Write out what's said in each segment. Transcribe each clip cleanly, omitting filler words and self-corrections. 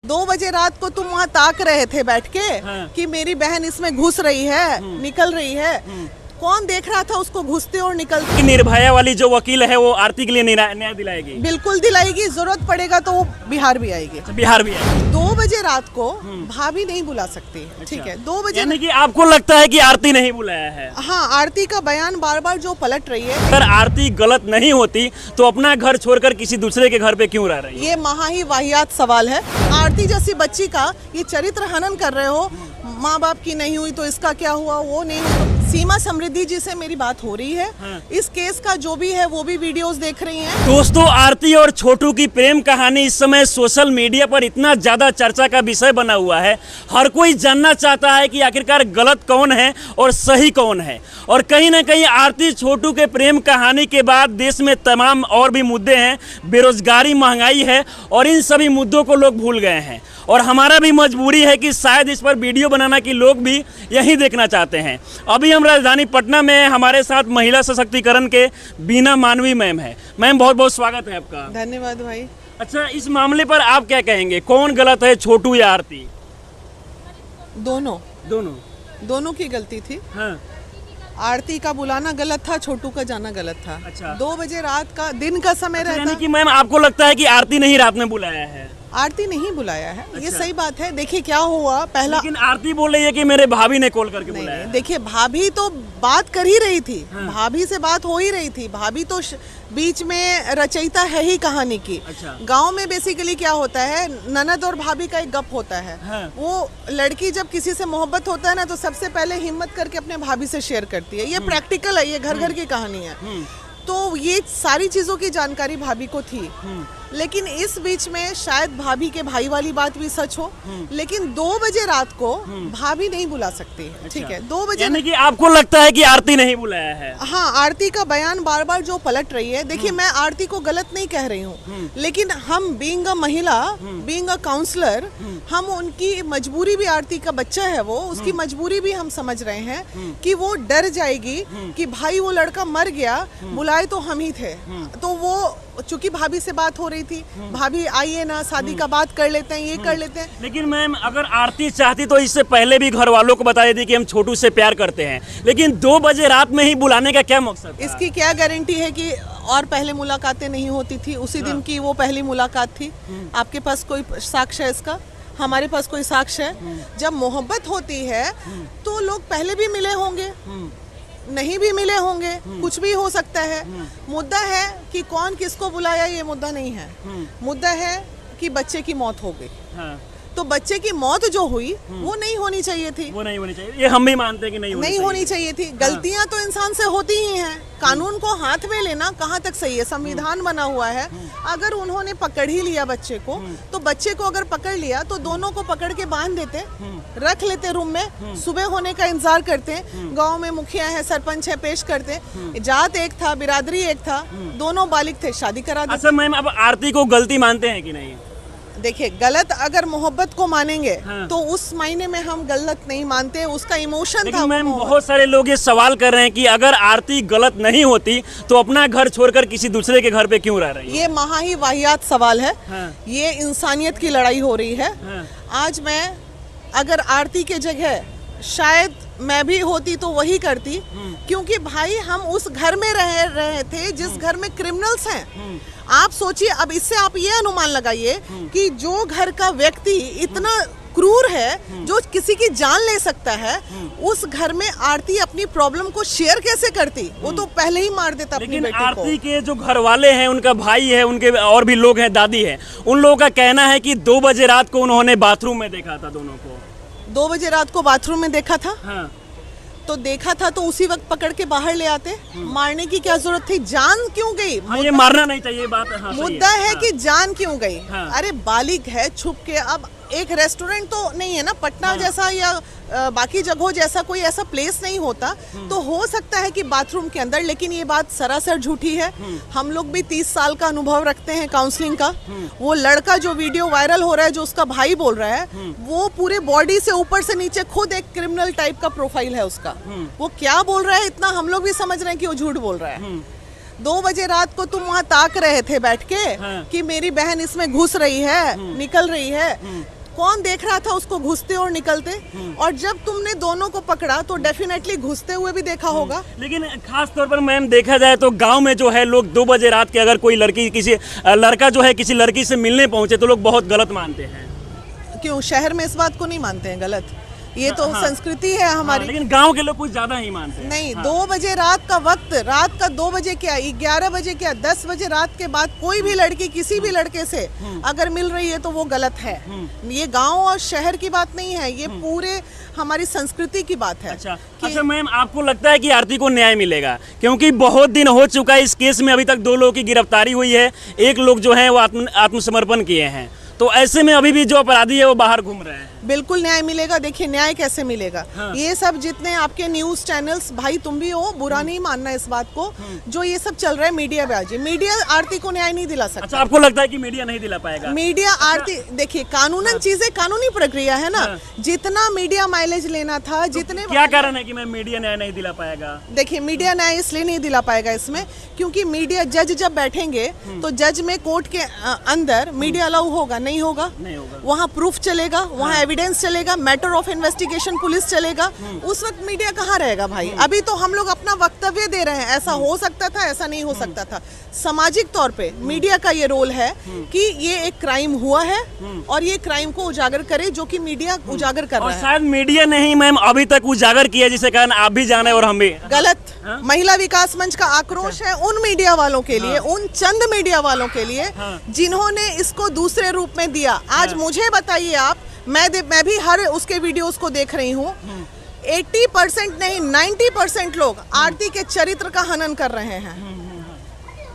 2 बजे रात को तुम वहाँ ताक रहे थे बैठ के कि मेरी बहन इसमें घुस रही है, निकल रही है। कौन देख रहा था उसको घुसते और निकलते? निर्भया वाली जो वकील है वो आरती के लिए न्याय दिलाएगी। बिल्कुल दिलाएगी, जरूरत पड़ेगा तो वो बिहार भी आएगी। बिहार भी आएगी। 2 बजे रात को भाभी नहीं बुला सकती, ठीक है? 2 बजे यानी कि आपको लगता है कि आरती नहीं बुलाया है? हाँ, आरती का बयान बार बार जो पलट रही है। अगर आरती गलत नहीं होती तो अपना घर छोड़कर किसी दूसरे के घर पे क्यों रह रही है? ये महा ही वाहियात सवाल है। आरती जैसी बच्ची का ये चरित्र हनन कर रहे हो। माँ बाप की नहीं हुई तो इसका क्या हुआ, वो नहीं हुआ। सीमा समृद्धि जी से मेरी बात हो रही है। इस केस का जो भी है वो भी वीडियोस देख रही हैं। दोस्तों, आरती और छोटू की प्रेम कहानी इस समय सोशल मीडिया पर इतना ज्यादा चर्चा का विषय बना हुआ है। हर कोई जानना चाहता है कि आखिरकार गलत कौन है और सही कौन है। और कहीं ना कहीं आरती छोटू के प्रेम कहानी के बाद देश में तमाम और भी मुद्दे हैं। बेरोजगारी, महंगाई है और इन सभी मुद्दों को लोग भूल गए हैं। और हमारा भी मजबूरी है कि शायद इस पर वीडियो बनाना कि लोग भी यही देखना चाहते हैं। अभी हम राजधानी पटना में, हमारे साथ महिला सशक्तिकरण के बीना मानवी मैम है। मैम, बहुत बहुत स्वागत है आपका। धन्यवाद भाई। अच्छा, इस मामले पर आप क्या कहेंगे, कौन गलत है, छोटू या आरती? दोनों की गलती थी। हाँ। आरती का बुलाना गलत था, छोटू का जाना गलत था। अच्छा। 2 बजे रात का दिन का समय रहता। यानी कि मैम आपको लगता है कि आरती नहीं रात में बुलाया है? आरती नहीं बुलाया है। अच्छा। ये सही बात है। देखिए क्या हुआ पहला। लेकिन आरती बोल रही है कि मेरे भाभी ने कॉल करके बुलाया है। देखिए, भाभी तो बात कर ही रही थी। हाँ। भाभी से बात हो ही रही थी। भाभी तो बीच में रचयिता है ही कहानी की। अच्छा। गांव में बेसिकली क्या होता है, ननद और भाभी का एक गप होता है। हाँ। वो लड़की जब किसी से मोहब्बत होता है ना तो सबसे पहले हिम्मत करके अपने भाभी से शेयर करती है। ये प्रैक्टिकल है, ये घर घर की कहानी है। तो ये सारी चीजों की जानकारी भाभी को थी। लेकिन इस बीच में शायद भाभी के भाई वाली बात भी सच हो। लेकिन 2 बजे रात को भाभी नहीं बुला सकती, ठीक है? 2 बजे। यानी कि आपको लगता है कि आरती नहीं बुलाया है? हाँ, आरती का बयान बार बार जो पलट रही है। देखिए, मैं आरती को गलत नहीं कह रही हूँ, लेकिन हम बीइंग अ महिला, बीइंग अ काउंसलर, हम उनकी मजबूरी भी, आरती का बच्चा है वो, उसकी मजबूरी भी हम समझ रहे हैं कि वो डर जाएगी कि भाई वो लड़का मर गया, बुलाए तो हम ही थे। तो वो चूंकि भाभी से बात हो रही थी, भाभी आइए ना, शादी का बात कर लेते हैं, ये कर लेते हैं। लेकिन मैम, अगर आरती चाहती तो इससे पहले भी घर वालों को बता देती कि हम छोटू से प्यार करते हैं। लेकिन 2 बजे रात में ही बुलाने का क्या मकसद था? इसकी क्या गारंटी है कि और पहले मुलाकातें नहीं होती थी? उसी दिन की वो पहली मुलाकात थी। आपके पास कोई साक्ष्य है इसका? हमारे पास कोई साक्ष्य है? जब मोहब्बत होती है तो लोग पहले भी मिले होंगे, नहीं भी मिले होंगे, कुछ भी हो सकता है। मुद्दा है कि कौन किसको बुलाया, ये मुद्दा नहीं है। मुद्दा है कि बच्चे की मौत हो गई। हाँ। तो बच्चे की मौत जो हुई वो नहीं होनी चाहिए थी। वो नहीं होनी चाहिए, ये हम भी मानते हैं कि नहीं होनी चाहिए थी। गलतियां तो इंसान से होती ही हैं। कानून को हाथ में लेना कहाँ तक सही है? संविधान बना हुआ है। अगर उन्होंने पकड़ ही लिया बच्चे को, तो बच्चे को अगर पकड़ लिया तो दोनों को पकड़ के बांध देते, रख लेते रूम में, सुबह होने का इंतजार करते। गांव में मुखिया है, सरपंच है, पेश करते। जात एक था, बिरादरी एक था, दोनों बालिग थे, शादी करा देते। अच्छा मैम, अब आरती को गलती मानते हैं कि नहीं? देखिए, गलत अगर मोहब्बत को मानेंगे तो उस मायने में हम गलत नहीं मानते, उसका इमोशन था। मैम, बहुत सारे लोग ये सवाल कर रहे हैं कि अगर आरती गलत नहीं होती तो अपना घर छोड़कर किसी दूसरे के घर पे क्यों रह रही है? ये महा ही वाहियात सवाल है। ये इंसानियत की लड़ाई हो रही है। आज मैं अगर आरती के जगह शायद मैं भी होती तो वही करती, क्योंकि भाई हम उस घर में रह रहे थे जिस घर में क्रिमिनल्स हैं। आप सोचिए, अब इससे आप ये अनुमान लगाइए कि जो घर का व्यक्ति इतना क्रूर है, जो किसी की जान ले सकता है, उस घर में आरती अपनी प्रॉब्लम को शेयर कैसे करती? वो तो पहले ही मार देता अपनी बेटी को। आरती के जो घर वाले हैं, उनका भाई है, उनके और भी लोग हैं, दादी है, उन लोगों का कहना है कि 2 बजे रात को उन्होंने बाथरूम में देखा था दोनों को। 2 बजे रात को बाथरूम में देखा था? हाँ। तो देखा था तो उसी वक्त पकड़ के बाहर ले आते। मारने की क्या जरूरत थी? जान क्यों गई? हाँ, ये मारना नहीं चाहिए बात। हाँ, मुद्दा है कि जान क्यों गई? हाँ। अरे बालिग है, छुप के। अब एक रेस्टोरेंट तो नहीं है ना पटना जैसा या बाकी जगहों जैसा कोई ऐसा प्लेस नहीं होता, तो हो सकता है कि बाथरूम के अंदर। लेकिन ये बात सरासर झूठी है। हम लोग भी 30 साल का अनुभव रखते हैं काउंसलिंग का। वो लड़का जो वीडियो वायरल हो रहा है, जो उसका भाई बोल रहा है, वो पूरे बॉडी से ऊपर से नीचे खुद एक क्रिमिनल टाइप का प्रोफाइल है उसका। वो क्या बोल रहा है इतना हम लोग भी समझ रहे हैं कि वो झूठ बोल रहा है। 2 बजे रात को तुम वहाँ ताक रहे थे बैठ के कि मेरी बहन इसमें घुस रही है, निकल रही है। कौन देख रहा था उसको घुसते और निकलते? और जब तुमने दोनों को पकड़ा तो डेफिनेटली घुसते हुए भी देखा होगा। लेकिन खास तौर पर मैम देखा जाए तो गांव में जो है लोग 2 बजे रात के अगर कोई लड़की किसी लड़का जो है किसी लड़की से मिलने पहुंचे तो लोग बहुत गलत मानते हैं। क्यों शहर में इस बात को नहीं मानते हैं गलत? ये तो संस्कृति है हमारी। लेकिन गांव के लोग कुछ ज्यादा ही मानते हैं। नहीं, 2 बजे रात का वक्त, रात का 2 बजे क्या, 11 बजे क्या, 10 बजे रात के बाद कोई भी लड़की किसी भी लड़के से अगर मिल रही है तो वो गलत है। ये गांव और शहर की बात नहीं है, ये पूरे हमारी संस्कृति की बात है। अच्छा मैम, आपको लगता है कि आरती को न्याय मिलेगा? क्योंकि बहुत दिन हो चुका है इस केस में, अभी तक 2 लोगों की गिरफ्तारी हुई है, 1 लोग जो है वो आत्मसमर्पण किए हैं, तो ऐसे में अभी भी जो अपराधी है वो बाहर घूम रहे हैं। बिल्कुल न्याय मिलेगा। देखिए न्याय कैसे मिलेगा? ये सब जितने आपके न्यूज चैनल्स, भाई तुम भी हो, बुरा नहीं मानना इस बात को, जो ये सब चल रहा है मीडिया पे, आज मीडिया आरती को न्याय नहीं दिला सकता। अच्छा, आपको लगता है कि मीडिया नहीं दिला पाएगा? मीडिया आरती, देखिए कानूनन चीजें, कानूनी प्रक्रिया है ना, जितना मीडिया माइलेज लेना था, जितने क्या कारण है कि मैं मीडिया न्याय नहीं दिला पाएगा? देखिए मीडिया न्याय इसलिए नहीं दिला पाएगा इसमें, क्योंकि मीडिया, जज जब बैठेंगे तो जज में कोर्ट के अंदर मीडिया अलाउ होगा? नहीं होगा। वहाँ प्रूफ चलेगा, वहाँ एविडेंस चलेगा, मैटर ऑफ इन्वेस्टिगेशन पुलिस चलेगा, उस वक्त मीडिया कहाँ रहेगा भाई? अभी तो हम लोग अपना वक्तव्य दे रहे हैं, ऐसा हो सकता था, ऐसा नहीं हो सकता था। सामाजिक तौर पे मीडिया का ये रोल है कि ये एक क्राइम हुआ है और ये क्राइम को उजागर करे, जो कि मीडिया उजागर कर रहा है। शायद मीडिया ने ही मैम अभी तक उजागर किया, जिसे कारण आप भी जाने और हम भी। गलत। महिला विकास मंच का आक्रोश है उन मीडिया वालों के लिए, उन चंद मीडिया वालों के लिए जिन्होंने इसको दूसरे रूप में दिया। आज मुझे बताइए आप, मैं भी हर उसके वीडियोस को देख रही हूँ, 80% नहीं 90% लोग आरती के चरित्र का हनन कर रहे हैं।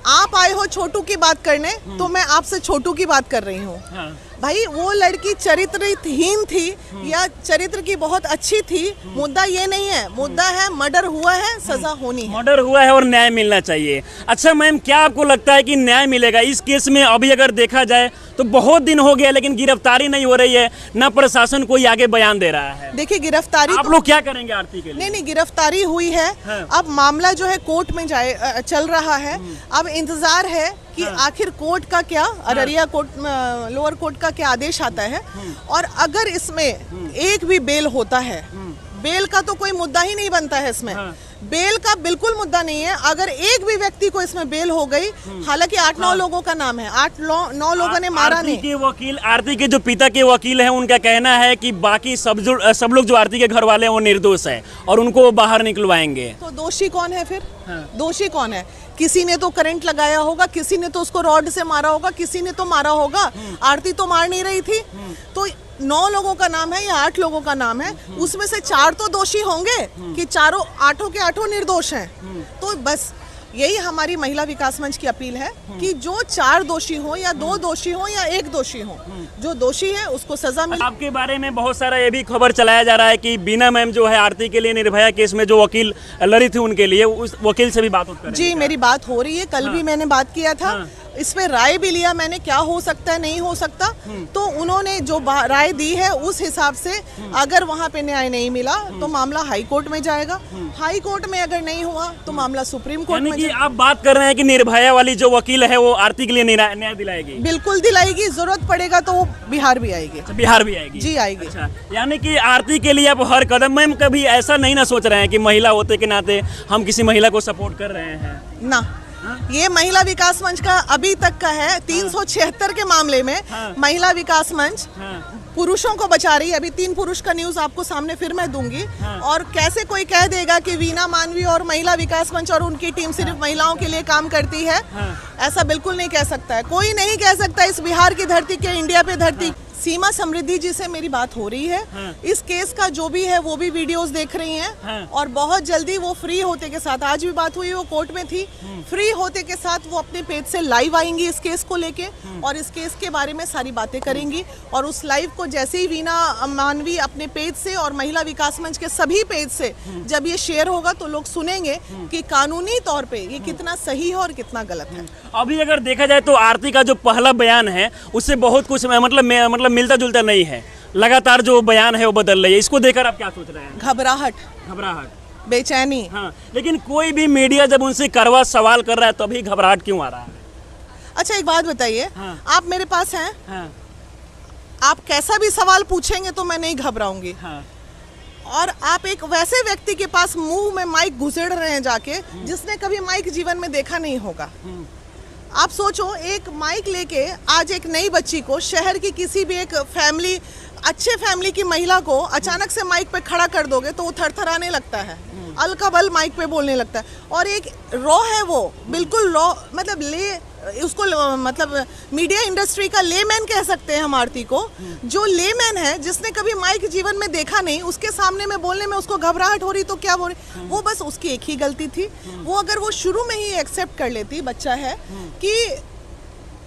आप आए हो छोटू की बात करने, तो मैं आपसे छोटू की बात कर रही हूँ। भाई वो लड़की चरित्रहीन थी या चरित्र की बहुत अच्छी थी, मुद्दा ये नहीं है। मुद्दा है मर्डर हुआ है, सजा होनी है। मर्डर हुआ है और न्याय मिलना चाहिए। अच्छा मैम, क्या आपको लगता है कि न्याय मिलेगा इस केस में? अभी अगर देखा जाए तो बहुत दिन हो गया लेकिन गिरफ्तारी नहीं हो रही है, ना प्रशासन कोई आगे बयान दे रहा है। देखिए गिरफ्तारी आप लोग क्या करेंगे आरती के लिए? नहीं, गिरफ्तारी हुई है। अब मामला जो है कोर्ट में चल रहा है। अब इंतजार है कि आखिर कोर्ट का क्या, अररिया कोर्ट, लोअर कोर्ट का क्या आदेश आता है। और अगर इसमें एक भी बेल होता है, बेल का तो कोई मुद्दा ही नहीं बनता है इसमें, बेल का बिल्कुल मुद्दा नहीं है। अगर एक भी व्यक्ति को इसमें बेल हो गई, हालांकि 8-9 लोगों का नाम है, 8-9 लोगों ने मारा नहीं। के वकील, आरती के जो पिता के वकील हैं, उनका कहना है कि बाकी सब लोग जो आरती के घर वाले हैं वो निर्दोष है और उनको वो बाहर निकलवाएंगे। तो दोषी कौन है फिर? दोषी कौन है? किसी ने तो करंट लगाया होगा, किसी ने तो उसको रॉड से मारा होगा, किसी ने तो मारा होगा। आरती तो मार नहीं रही थी। तो 9 लोगों का नाम है या 8 लोगों का नाम है, उसमें से 4 तो दोषी होंगे कि 8 के 8 निर्दोष हैं। तो बस यही हमारी महिला विकास मंच की अपील है कि जो 4 दोषी हो या 2 दोषी हो या 1 दोषी हो, जो दोषी है उसको सजा मिले। आपके बारे में बहुत सारा ये भी खबर चलाया जा रहा है कि बीना मैम जो है आरती के लिए निर्भया केस में जो वकील लड़ी थी उनके लिए, उस वकील से भी बात होती है। जी, मेरी बात हो रही है। कल भी मैंने बात किया था, इस पे राय भी लिया मैंने, क्या हो सकता है नहीं हो सकता। तो उन्होंने जो राय दी है उस हिसाब से अगर वहाँ पे न्याय नहीं मिला तो मामला हाई कोर्ट में जाएगा। हाई कोर्ट में अगर नहीं हुआ तो मामला सुप्रीम कोर्ट में जाएगा। आप बात कर रहे हैं कि निर्भया वाली जो वकील है वो आरती के लिए न्याय दिलाएगी? बिल्कुल दिलाएगी, जरूरत पड़ेगा तो वो बिहार भी आएगी। बिहार भी आएगी? जी आएगी। अच्छा, यानी कि आरती के लिए आप हर कदम, मैम कभी ऐसा नहीं ना सोच रहे हैं कि महिला होते के नाते हम किसी महिला को सपोर्ट कर रहे हैं? ना, ये महिला विकास मंच का अभी तक का है 376 के मामले में महिला विकास मंच पुरुषों को बचा रही है। अभी 3 पुरुष का न्यूज आपको सामने फिर मैं दूंगी। और कैसे कोई कह देगा कि वीना मानवी और महिला विकास मंच और उनकी टीम सिर्फ महिलाओं के लिए काम करती है, ऐसा बिल्कुल नहीं कह सकता है। कोई नहीं कह सकता इस बिहार की धरती के, इंडिया पे धरती। सीमा समृद्धि जी से मेरी बात हो रही है। इस केस का जो भी है वो भी वीडियोस देख रही हैं और बहुत जल्दी वो फ्री होते के साथ, आज भी बात हुई, वो कोर्ट में थी, फ्री होते के साथ वो अपने पेज से लाइव आएंगी इस केस को लेके और इस केस के बारे में सारी बातें करेंगी। और उस लाइव को जैसे ही वीना मानवी अपने पेज से और महिला विकास मंच के सभी पेज से जब ये शेयर होगा तो लोग सुनेंगे कि कानूनी तौर पे ये कितना सही है और कितना गलत है। अभी अगर देखा जाए तो आरती का जो पहला बयान है उससे बहुत कुछ मतलब मिलता जुलता नहीं है, लगातार जो बयान है वो बदल रही है। इसको देखकर आप क्या सोच रहे हैं? घबराहट। बेचैनी। हाँ, लेकिन कोई भी मीडिया जब उनसे कड़वा सवाल कर रहा है तभी घबराहट क्यों आ रहा है? अच्छा एक बात बताइए, हाँ। आप मेरे पास हैं, हाँ, आप कैसा भी सवाल पूछेंगे तो मैं नहीं घबराऊंगी। हाँ, और आप एक वैसे व्यक्ति के पास मुंह में माइक घुसेड़ रहे हैं जाके, जिसने कभी माइक जीवन में देखा नहीं होगा। आप सोचो, एक माइक लेके आज एक नई बच्ची को, शहर की किसी भी एक फैमिली, अच्छे फैमिली की महिला को अचानक से माइक पे खड़ा कर दोगे तो वो थरथराने लगता है, अलकबल माइक पे बोलने लगता है। और एक रॉ है, वो बिल्कुल रॉ, मतलब उसको मतलब मीडिया इंडस्ट्री का लेमैन कह सकते हैं हम आरती को। जो लेमैन है, जिसने कभी माइक जीवन में देखा नहीं, उसके सामने में बोलने में उसको घबराहट हो रही तो क्या हो रही। वो बस उसकी एक ही गलती थी, वो अगर वो शुरू में ही एक्सेप्ट कर लेती, बच्चा है, कि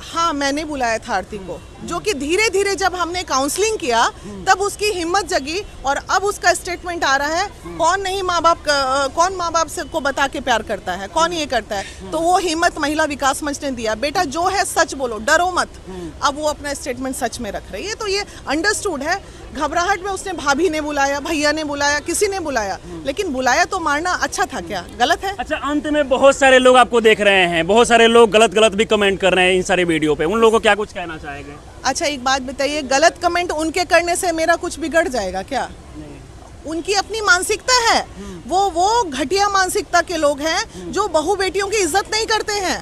हाँ मैंने बुलाया था आरती को, जो कि धीरे धीरे जब हमने काउंसलिंग किया तब उसकी हिम्मत जगी और अब उसका स्टेटमेंट आ रहा है। कौन नहीं कौन माँ बाप से को बता के प्यार करता है, कौन ये करता है। तो वो हिम्मत महिला विकास मंच ने दिया, बेटा जो है सच बोलो, डरो मत। अब वो अपना स्टेटमेंट सच में रख रही है, तो ये अंडरस्टूड है। घबराहट में उसने भाभी ने बुलाया, भैया ने बुलाया, किसी ने बुलाया, लेकिन बुलाया तो मारना अच्छा था क्या, गलत है? अच्छा, अंत में बहुत सारे लोग आपको देख रहे हैं, बहुत सारे लोग गलत गलत भी कमेंट कर रहे हैं इन सारे वीडियो पे, उन लोगों को क्या कुछ कहना चाहेंगे? अच्छा एक बात बताइए, गलत कमेंट उनके करने से मेरा कुछ बिगड़ जाएगा क्या? उनकी अपनी मानसिकता है, वो घटिया मानसिकता के लोग हैं जो बहू बेटियों की इज्जत नहीं करते हैं।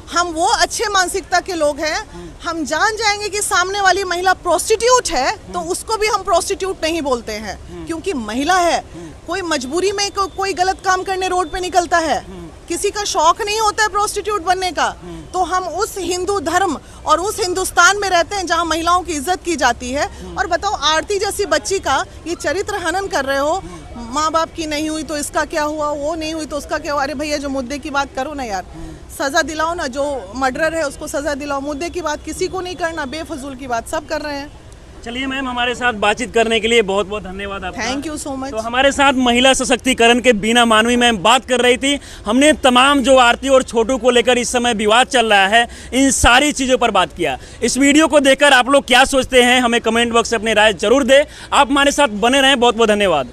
हम वो अच्छे मानसिकता के लोग हैं। हम जान जाएंगे कि सामने वाली महिला प्रोस्टिट्यूट है तो उसको भी हम प्रोस्टिट्यूट नहीं बोलते हैं, क्योंकि महिला है। कोई मजबूरी में कोई गलत काम करने रोड पे निकलता है, किसी का शौक नहीं होता है प्रोस्टिट्यूट बनने का। तो हम उस हिंदू धर्म और उस हिंदुस्तान में रहते हैं जहाँ महिलाओं की इज्जत की जाती है। और बताओ, आरती जैसी बच्ची का ये चरित्र हनन कर रहे हो, माँ बाप की नहीं हुई तो इसका क्या हुआ, वो नहीं हुई तो उसका क्या हुआ। अरे भैया, जो मुद्दे की बात करो ना यार, सजा दिलाओ ना, जो मर्डरर है उसको सजा दिलाओ। मुद्दे की बात किसी को नहीं करना, बेफजूल की बात सब कर रहे हैं। चलिए मैम, हमारे साथ बातचीत करने के लिए बहुत बहुत धन्यवाद आपका। Thank you so much. तो हमारे साथ महिला सशक्तिकरण के बीना मानवी मैम बात कर रही थी। हमने तमाम जो आरती और छोटू को लेकर इस समय विवाद चल रहा है, इन सारी चीज़ों पर बात किया। इस वीडियो को देखकर आप लोग क्या सोचते हैं, हमें कमेंट बॉक्स से अपनी राय जरूर दें। आप हमारे साथ बने रहें, बहुत बहुत धन्यवाद।